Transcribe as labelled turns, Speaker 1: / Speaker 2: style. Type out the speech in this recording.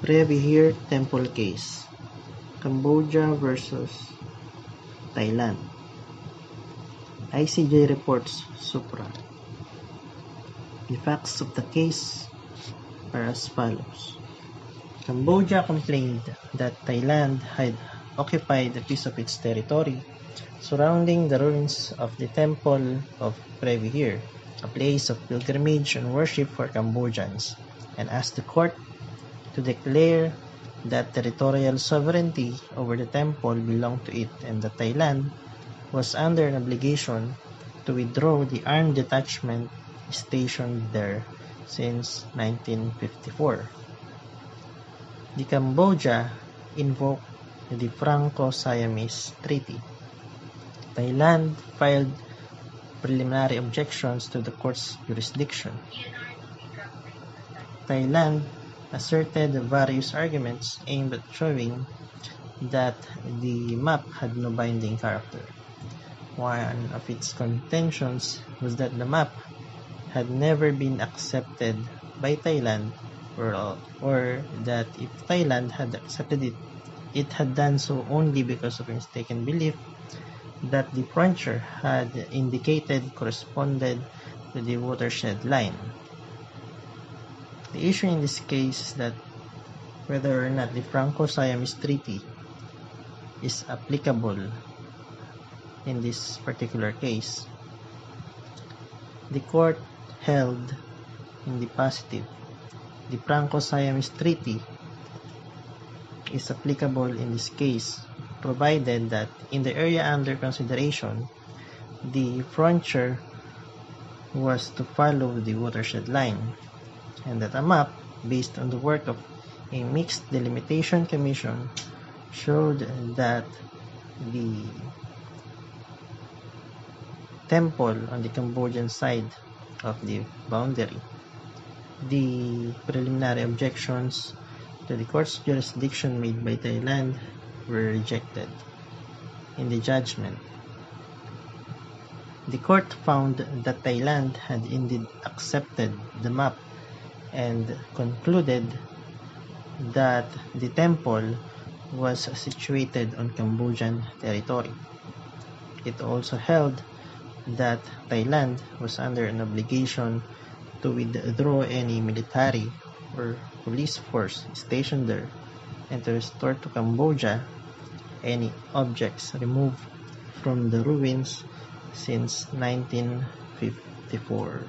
Speaker 1: Vihear Temple Case, Cambodia versus Thailand. ICJ reports Supra. The facts of the case are as follows. Cambodia complained that Thailand had occupied a piece of its territory surrounding the ruins of the temple of Preah, a place of pilgrimage and worship for Cambodians, and asked the court to declare that territorial sovereignty over the temple belonged to it and that Thailand was under an obligation to withdraw the armed detachment stationed there since 1954. The Cambodia invoked the Franco-Siamese Treaty. Thailand filed preliminary objections to the court's jurisdiction. Thailand asserted various arguments aimed at showing that the map had no binding character. One of its contentions was that the map had never been accepted by Thailand, or that if Thailand had accepted it, it had done so only because of mistaken belief that the frontier had indicated corresponded to the watershed line. The issue in this case is that whether or not the Franco-Siamese Treaty is applicable in this particular case. The court held in the positive. The Franco-Siamese Treaty is applicable in this case, provided that in the area under consideration, the frontier was to follow the watershed line, and that a map based on the work of a mixed delimitation commission showed that the temple on the Cambodian side of the boundary. The preliminary objections to the court's jurisdiction made by Thailand were rejected. In the judgment, the court found that Thailand had indeed accepted the map and concluded that the temple was situated on Cambodian territory. It also held that Thailand was under an obligation to withdraw any military or police force stationed there and to restore to Cambodia any objects removed from the ruins since 1954.